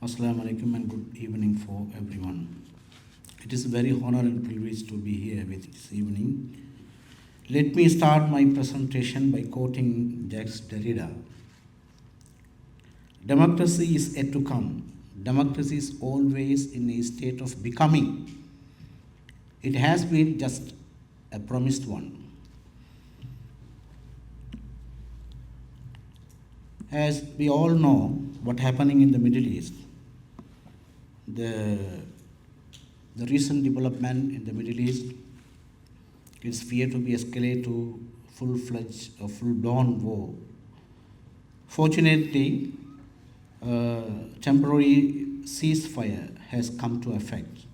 Assalamu alaikum and good evening for everyone. It is a very honor and privilege to be here with this evening. Let me start my presentation by quoting Jacques Derrida. Democracy is yet to come. Democracy is always in a state of becoming. It has been just a promised one. As we all know, what's happening in the Middle East, the recent development in the Middle East is feared to be escalate to full-fledged or full-blown war. Fortunately, temporary ceasefire has come to effect.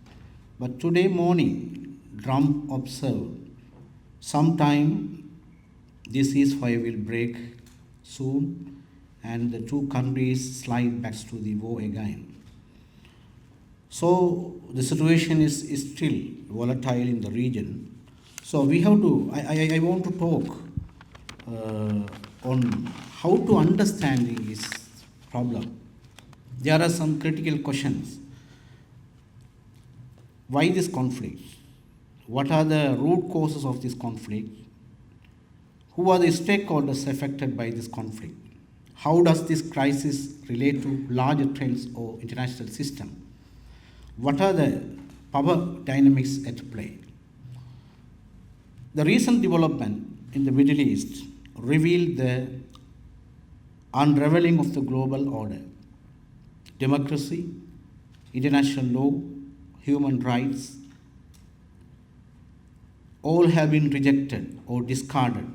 But today morning, Trump observed sometime this ceasefire will break soon and the two countries slide back to the war again. So the situation is still volatile in the region. So we have to, I want to talk on how to understand this problem. There are some critical questions. Why this conflict? What are the root causes of this conflict? Who are the stakeholders affected by this conflict? How does this crisis relate to larger trends or international system? What are the power dynamics at play? The recent development in the Middle East revealed the unraveling of the global order. Democracy, international law, human rights, all have been rejected or discarded.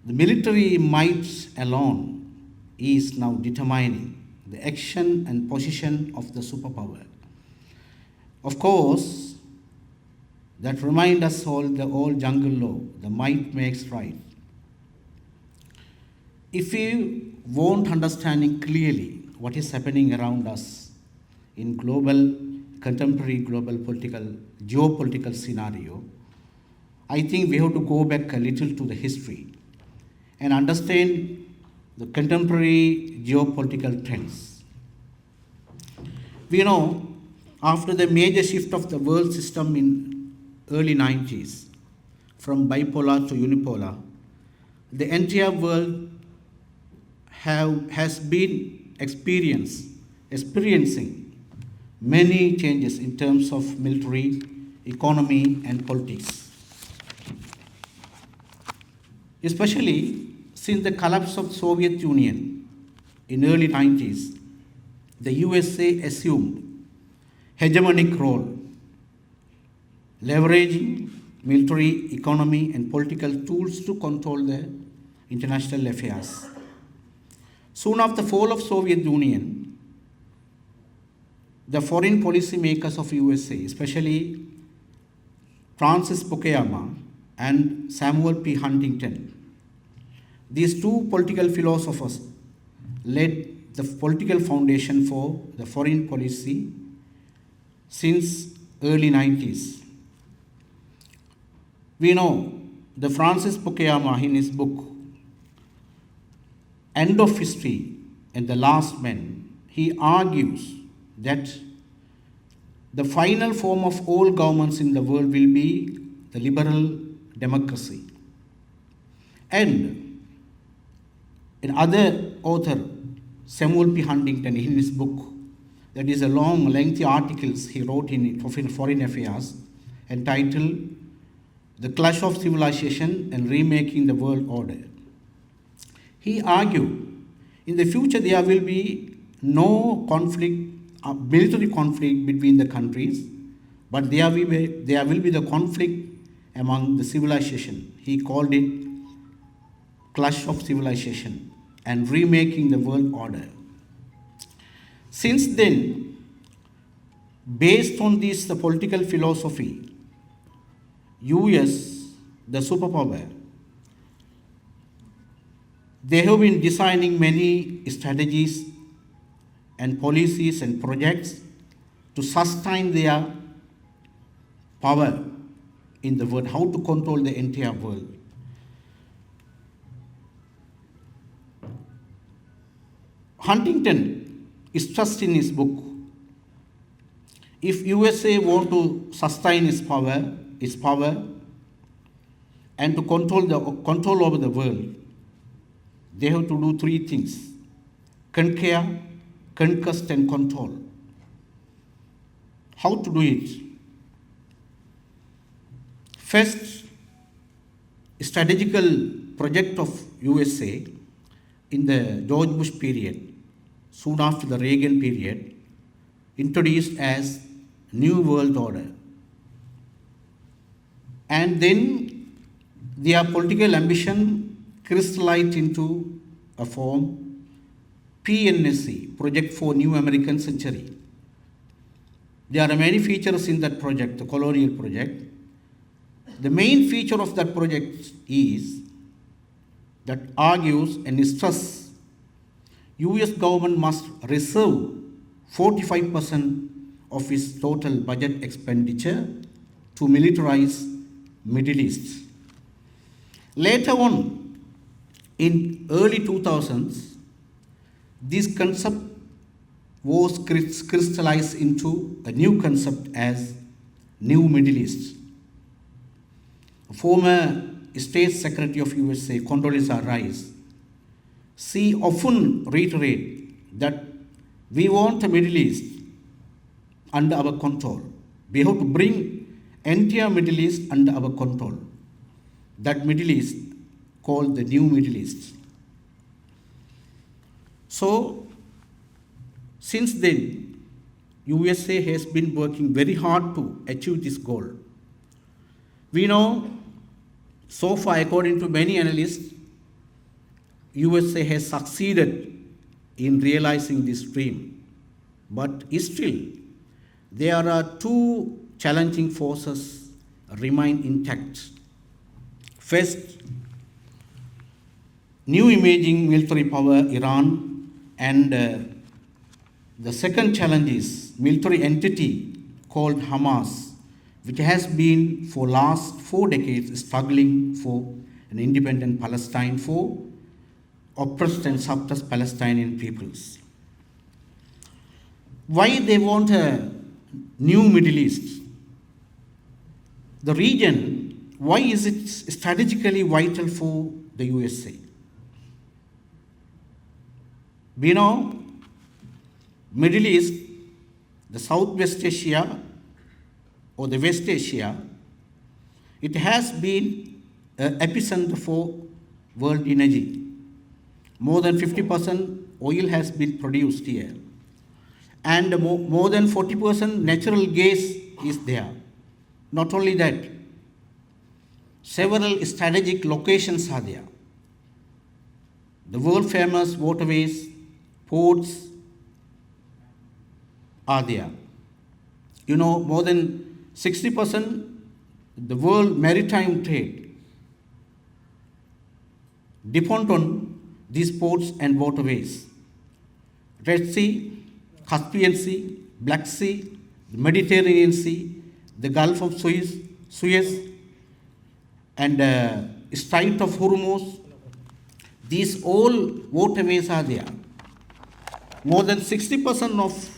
The military might alone is now determining the action and position of the superpower. Of course, that reminds us all the old jungle law, the might makes right. If we want understanding clearly what is happening around us in contemporary global geopolitical scenario, I think we have to go back a little to the history and understand the contemporary geopolitical trends. We know after the major shift of the world system in early 90s, from bipolar to unipolar, the entire world has been experiencing many changes in terms of military, economy, and politics. Especially since the collapse of Soviet Union in early 90s, the USA assumed hegemonic role, leveraging military, economy, and political tools to control the international affairs. Soon after the fall of Soviet Union, the foreign policy makers of USA, especially Francis Fukuyama and Samuel P. Huntington, these two political philosophers laid the political foundation for the foreign policy since early 90s. We know the Francis Fukuyama in his book, End of History and the Last Man, he argues that the final form of all governments in the world will be the liberal democracy. And another author, Samuel P. Huntington, in his book, that is a long, lengthy articles he wrote in Foreign Affairs, entitled The Clash of Civilization and Remaking the World Order. He argued, in the future there will be no military conflict between the countries, but there will be the conflict among the civilization. He called it Clash of Civilization and Remaking the World Order. Since then, based on this the political philosophy, US, the superpower, they have been designing many strategies and policies and projects to sustain their power in the world, how to control the entire world. Huntington stressed in his book, if USA want to sustain its power and to control over the world, they have to do three things: conquer, conquest, and control. How to do it? First, strategical project of USA in the George Bush period, soon after the Reagan period, introduced as New World Order. And then their political ambition crystallized into a form, PNSC, Project for New American Century. There are many features in that project, the colonial project. The main feature of that project is that argues and stresses US government must reserve 45% of its total budget expenditure to militarize Middle East. Later on, in early 2000s, this concept was crystallized into a new concept as New Middle East. Former State Secretary of USA, Condoleezza Rice, she often reiterated that we want a Middle East under our control. We have to bring entire Middle East under our control. That Middle East called the New Middle East. So, since then, USA has been working very hard to achieve this goal. We know, so far, according to many analysts, USA has succeeded in realizing this dream. But still, there are two challenging forces remain intact. First, new emerging military power, Iran, and the second challenge is military entity called Hamas, which has been for last 4 decades struggling for an independent Palestine for oppressed and suppressed Palestinian peoples. Why they want a new Middle East? The region, why is it strategically vital for the USA? We know Middle East, the Southwest Asia or the West Asia, it has been an epicenter for world energy. More than 50% oil has been produced here. And more than 40% natural gas is there. Not only that, several strategic locations are there. The world famous waterways, ports are there. You know, more than 60% the world maritime trade depend on these ports and waterways. Red Sea, Caspian Sea, Black Sea, the Mediterranean Sea, the Gulf of Suez, and Strait of Hormuz. These all waterways are there. More than 60% of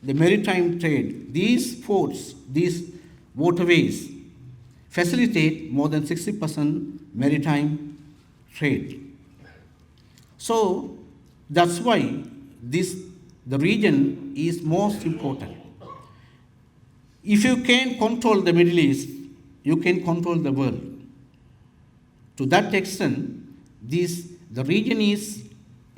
the maritime trade, these ports, these waterways facilitate more than 60% maritime trade. So that's why the region is most important. If you can control the Middle East, you can control the world. To that extent, the region is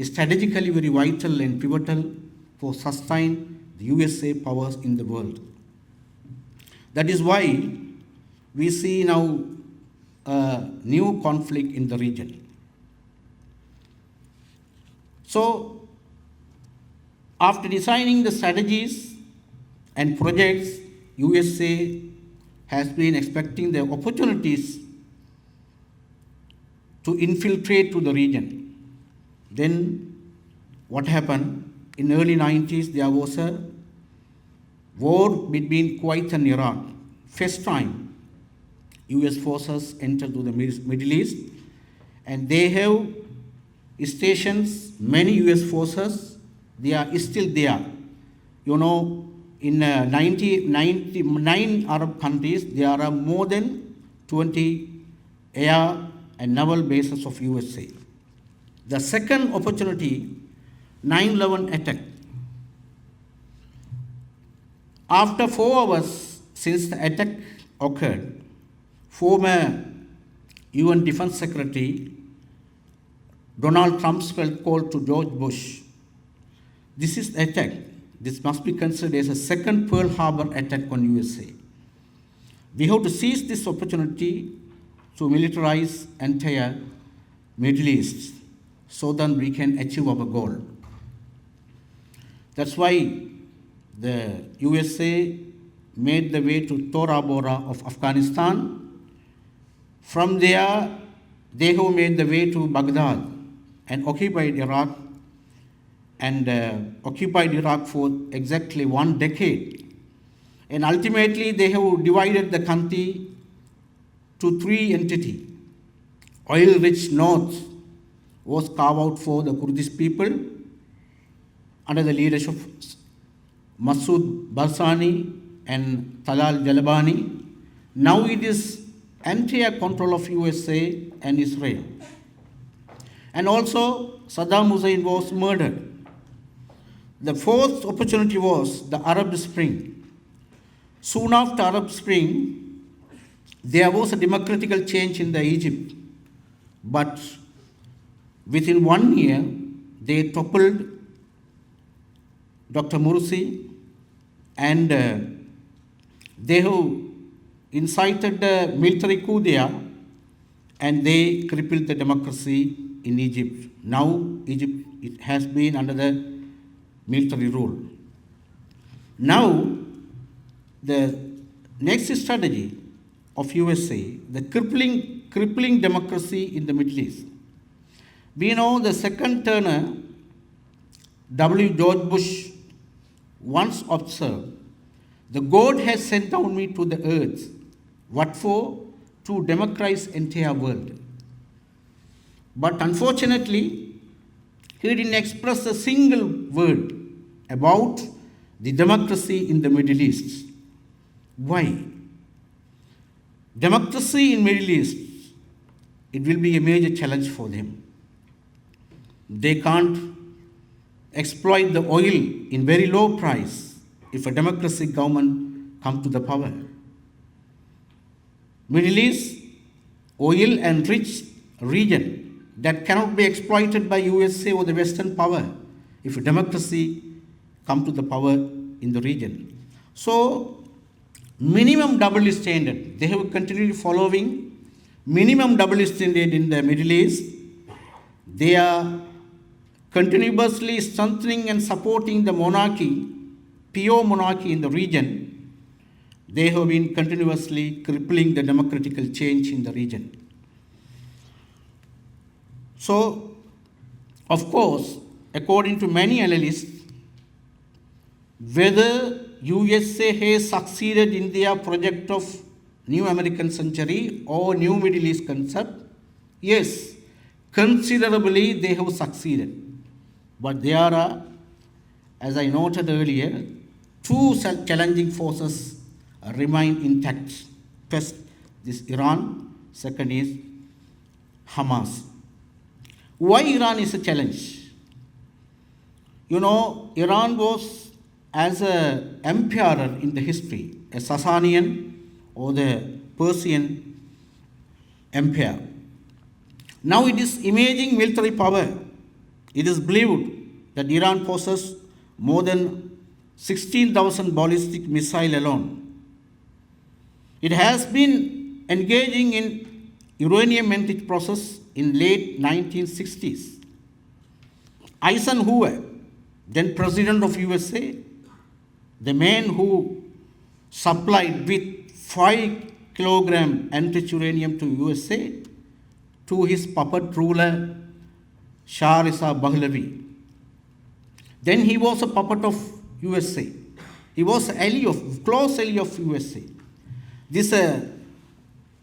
strategically very vital and pivotal for sustain the USA powers in the world. That is why we see now a new conflict in the region. So, after designing the strategies and projects, USA has been expecting the opportunities to infiltrate to the region. Then what happened? In early 90s, there was a war between Kuwait and Iraq. First time, US forces entered to the Middle East, and they have stations, many US forces they are still there. You know, in 99 Arab countries, there are more than 20 air and naval bases of USA. The second opportunity, 9/11 attack. After 4 hours since the attack occurred, former UN Defense Secretary Donald Trump called to George Bush. This is attack. This must be considered as a second Pearl Harbor attack on USA. We have to seize this opportunity to militarize entire Middle East so that we can achieve our goal. That's why the USA made the way to Tora Bora of Afghanistan. From there, they have made the way to Baghdad and occupied Iraq, and occupied Iraq for exactly 1 decade. And ultimately, they have divided the country to 3 entities. Oil-rich north was carved out for the Kurdish people under the leadership of Masoud Barzani and Talal Jalabani. Now it is entire control of USA and Israel. And also Saddam Hussein was murdered. The fourth opportunity was the Arab Spring. Soon after Arab Spring, there was a democratical change in the Egypt. But within 1 year, they toppled Dr. Morsi, and they have incited the military coup there, and they crippled the democracy in Egypt. Now Egypt, it has been under the military rule. Now the next strategy of USA, the crippling democracy in the Middle East. We know the second Turner, W. George Bush, once observed, the God has sent down me to the earth. What for? To democratize entire world. But unfortunately, he didn't express a single word about the democracy in the Middle East. Why? Democracy in Middle East, it will be a major challenge for them. They can't exploit the oil in very low price if a democratic government comes to the power. Middle East, oil and rich region that cannot be exploited by USA or the Western power if a democracy comes to the power in the region. So, minimum double standard. They have continued following minimum double standard in the Middle East. They are continuously strengthening and supporting the monarchy, pure monarchy in the region. They have been continuously crippling the democratical change in the region. So, of course, according to many analysts, whether USA has succeeded in their project of New American Century or New Middle East concept, yes, considerably they have succeeded. But there are, as I noted earlier, 2 challenging forces remain intact. First is Iran, second is Hamas. Why Iran is a challenge? You know, Iran was as an emperor in the history, a Sasanian or the Persian empire. Now it is emerging military power. It is believed that Iran possesses more than 16,000 ballistic missiles alone. It has been engaging in uranium enrich process in late 1960s. Eisenhower, then President of USA, the man who supplied with 5 kilogram enriched uranium to USA, to his puppet ruler, Shah Reza Pahlavi. Then he was a puppet of USA. He was close ally of USA. This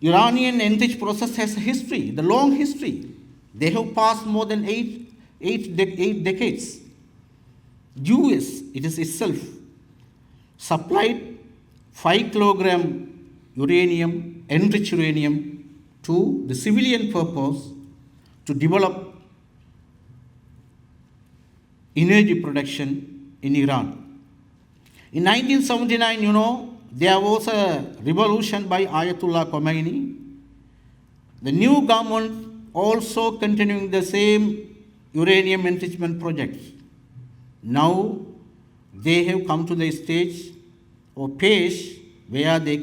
Iranian enriched process has a history, the long history. They have passed more than eight decades. US, it is itself, supplied 5 kilogram uranium, enriched uranium, to the civilian purpose to develop energy production in Iran. In 1979, there was a revolution by Ayatollah Khomeini. The new government also continuing the same uranium enrichment project. Now they have come to the stage or page where they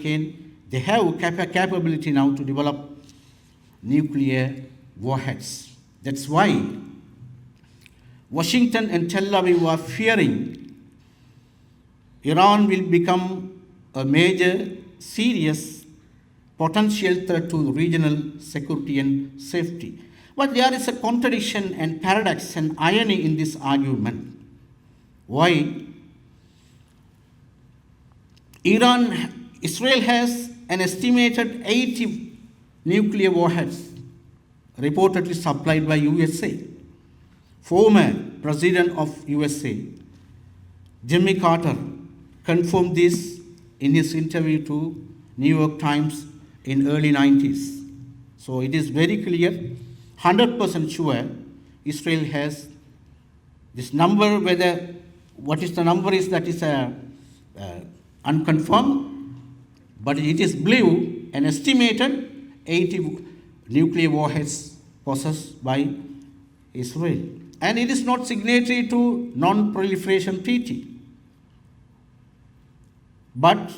have capability now to develop nuclear warheads. That's why Washington and Tel Aviv are fearing Iran will become a major, serious, potential threat to regional security and safety. But there is a contradiction and paradox and irony in this argument. Why? Israel has an estimated 80 nuclear warheads reportedly supplied by USA. Former President of USA, Jimmy Carter, confirmed this in his interview to New York Times in early 90s. So it is very clear, 100% sure, Israel has this number. Whether what is the number is that is unconfirmed, but it is believed an estimated 80 nuclear warheads possessed by Israel. And it is not signatory to non-proliferation treaty. But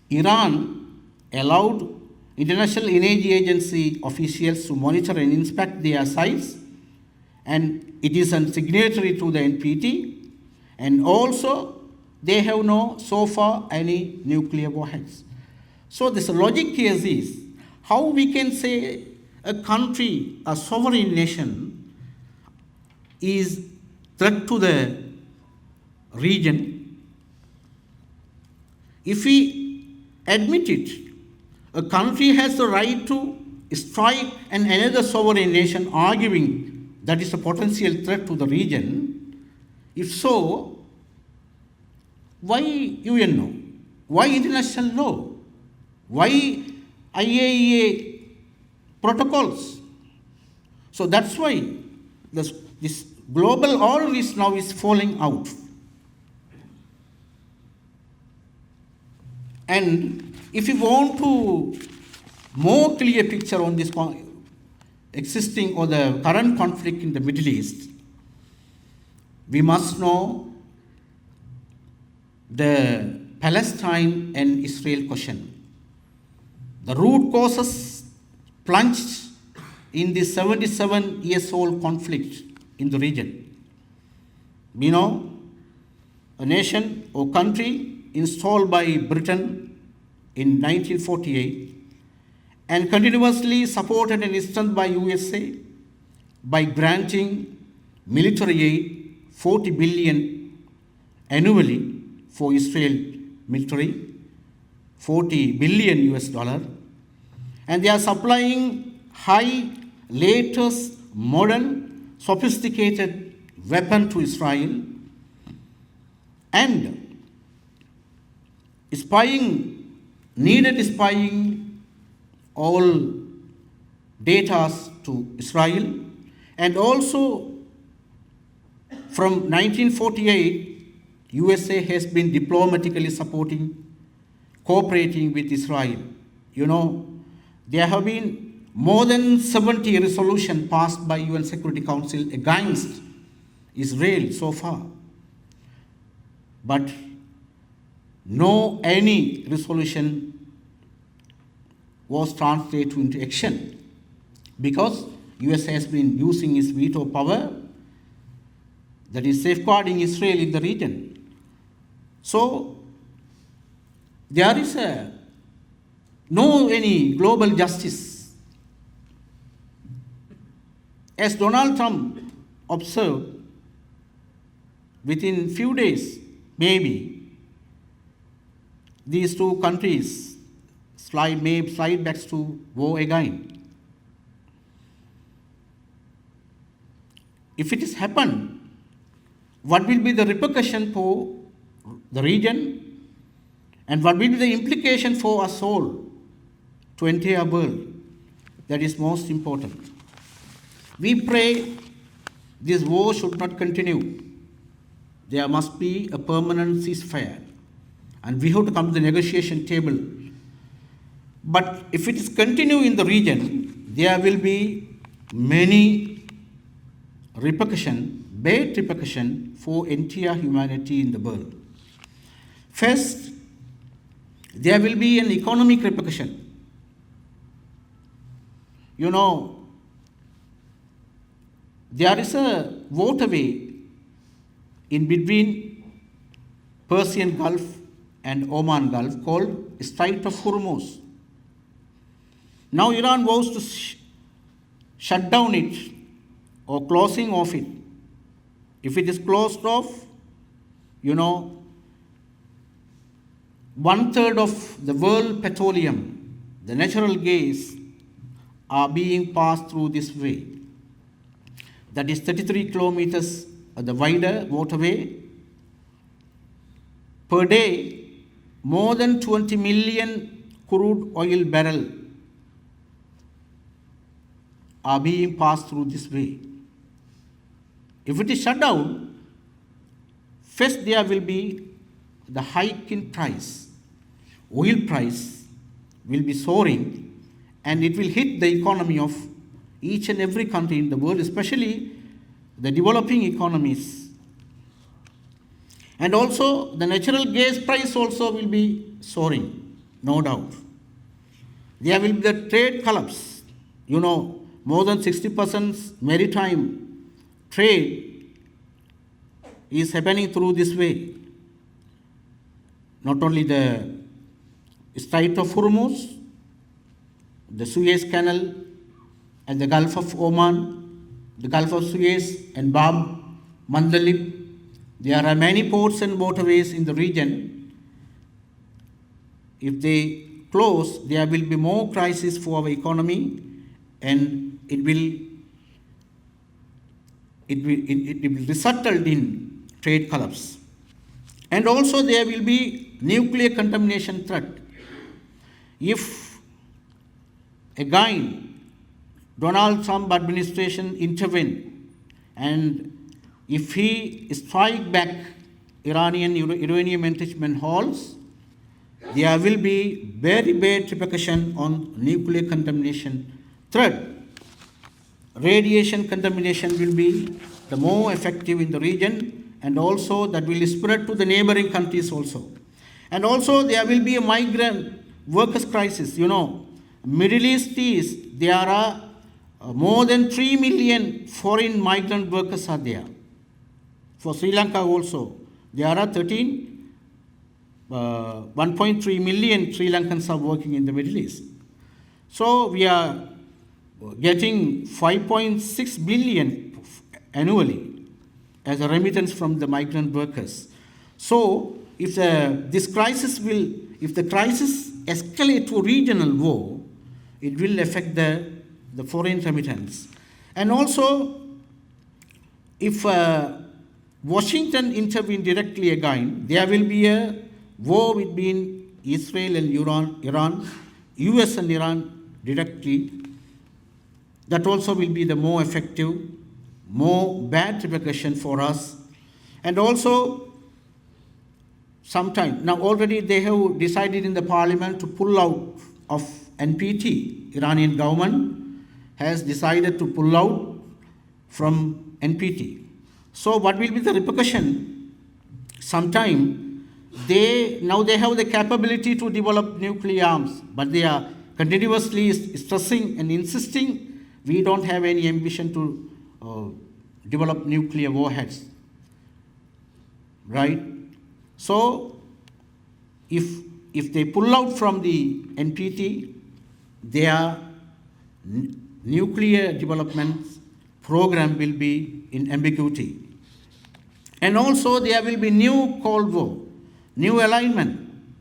Iran allowed International Energy Agency officials to monitor and inspect their sites, and it is a signatory to the NPT, and also they have no so far any nuclear warheads. So this logic here is how we can say a country, a sovereign nation, is threat to the region. If we admit it, a country has the right to strike another sovereign nation, arguing that is a potential threat to the region. If so, why UNO? Why international law? Why IAEA protocols? So that's why this global order is now falling out. And if you want to more clear picture on this existing or the current conflict in the Middle East, we must know the Palestine and Israel question. The root causes plunged in the 77-year-old conflict in the region. We know a nation or country installed by Britain in 1948 and continuously supported and strengthened by USA by granting military aid 40 billion annually for Israel military, 40 billion US dollar, and they are supplying high, latest, modern, sophisticated weapon to Israel, and needed spying all data to Israel, and also from 1948, USA has been diplomatically cooperating with Israel. You know, there have been more than 70 resolutions passed by UN Security Council against Israel so far. But no any resolution was translated into action because US has been using its veto power that is safeguarding Israel in the region. So there is no any global justice. As Donald Trump observed, within few days, maybe, these two countries may slide back to war again. If it has happened, what will be the repercussion for the region, and what will be the implication for us all to entire world. That is most important. We pray this war should not continue. There must be a permanent ceasefire, and we have to come to the negotiation table. But if it is continue in the region, there will be many repercussion, bad repercussion for entire humanity in the world. First, there will be an economic repercussion. You know, there is a waterway in between Persian Gulf and Oman Gulf called Strait of Hormuz. Now Iran vows to shut down it or closing off it. If it is closed off, you know, 1/3 of the world petroleum, the natural gas, are being passed through this way. That is 33 kilometers the wider waterway. Per day, more than 20 million crude oil barrels are being passed through this way. If it is shut down, first there will be the hike in price. Oil price will be soaring, and it will hit the economy of each and every country in the world, especially the developing economies. And also the natural gas price also will be soaring, no doubt. There will be the trade collapse. You know, more than 60% maritime trade is happening through this way. Not only the Strait of Hormuz, the Suez Canal, and the Gulf of Oman, the Gulf of Suez, and Bab, Mandalib. There are many ports and waterways in the region. If they close, there will be more crisis for our economy, and it will result in trade collapse. And also there will be nuclear contamination threat. If again Donald Trump administration intervene, and if he strike back Iranian uranium enrichment halts, there will be very bad repercussion on nuclear contamination threat. Radiation contamination will be the more effective in the region, and also that will spread to the neighboring countries also. And also there will be a migrant workers crisis. You know, Middle East there are more than 3 million foreign migrant workers are there. For Sri Lanka also, there are 1.3 million Sri Lankans are working in the Middle East. So we are getting 5.6 billion annually as a remittance from the migrant workers. So if the crisis escalate to regional war, it will affect the foreign remittance. And also, if Washington intervene directly again, there will be a war between Israel and Iran, US and Iran directly. That also will be the more effective, more bad repercussion for us. And also, sometime, now already they have decided in the parliament to pull out of NPT. Iranian government has decided to pull out from NPT. So what will be the repercussion? Sometime now they have the capability to develop nuclear arms, but they are continuously stressing and insisting we don't have any ambition to develop nuclear warheads, right? So if they pull out from the NPT, their nuclear development program will be in ambiguity. And also there will be new Cold War, new alignment,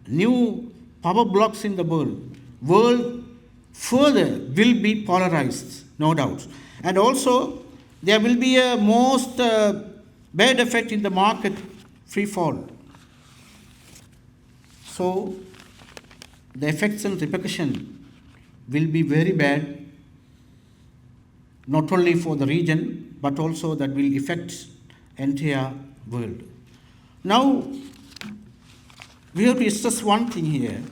new power blocks in the world. World further will be polarized, no doubt. And also there will be a most bad effect in the market free fall. So the effects and repercussion will be very bad, not only for the region, but also that will affect entire world. Now, we have to stress one thing here.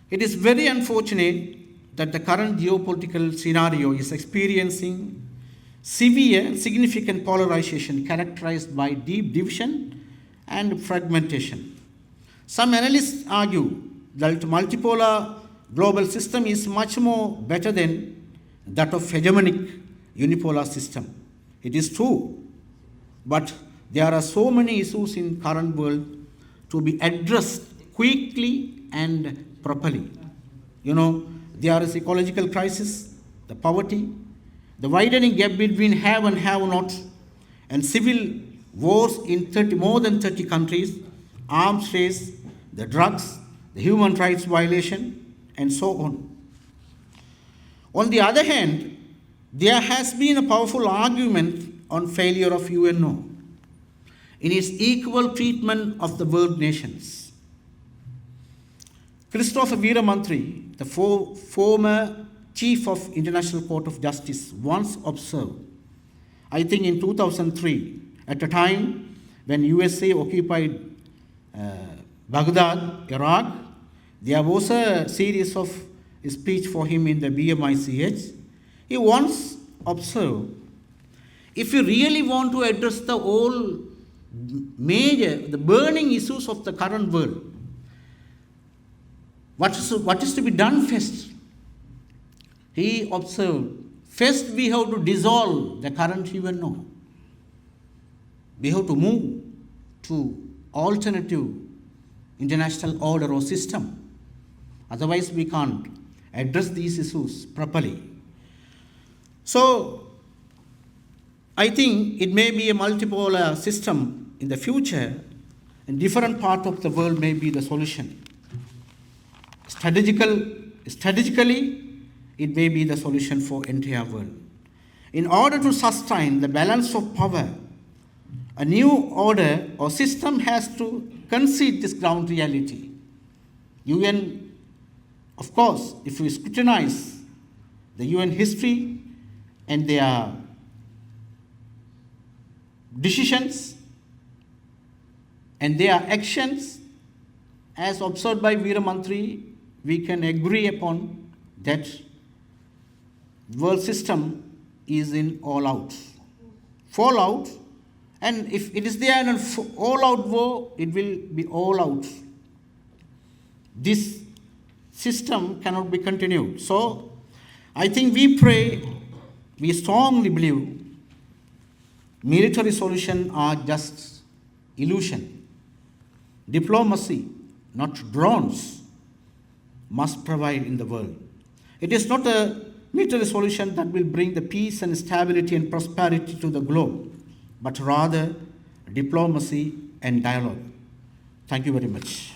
It is very unfortunate that the current geopolitical scenario is experiencing severe, significant polarization characterized by deep division and fragmentation. Some analysts argue that multipolar global system is much more better than that of hegemonic unipolar system. It is true, but there are so many issues in current world to be addressed quickly and properly. There is ecological crisis, the poverty, the widening gap between have and have not, and civil wars in more than 30 countries, arms race, the drugs, the human rights violation, and so on. On the other hand, there has been a powerful argument on failure of UNO in its equal treatment of the world nations. Christopher Veeramantri, the former Chief of International Court of Justice, once observed, I think in 2003, at a time when USA occupied Baghdad, Iraq, there was a series of speech for him in the BMICH. He once observed, if you really want to address the whole the burning issues of the current world, what is to be done first? He observed, first we have to dissolve the current UNO. We have to move to alternative international order or system. Otherwise, we can't address these issues properly. So, I think it may be a multipolar system in the future, and different part of the world may be the solution. Strategically, it may be the solution for entire world. In order to sustain the balance of power, a new order or system has to concede this ground reality. UN, of course, if we scrutinize the UN history and their decisions and their actions, as observed by Veeramantri, we can agree upon that world system is in all out. Fallout, and if it is there in an all-out war, it will be all out. This system cannot be continued. So, I think we pray, we strongly believe military solutions are just illusion. Diplomacy, not drones, must provide in the world. It is not a military solution that will bring the peace and stability and prosperity to the globe, but rather diplomacy and dialogue. Thank you very much.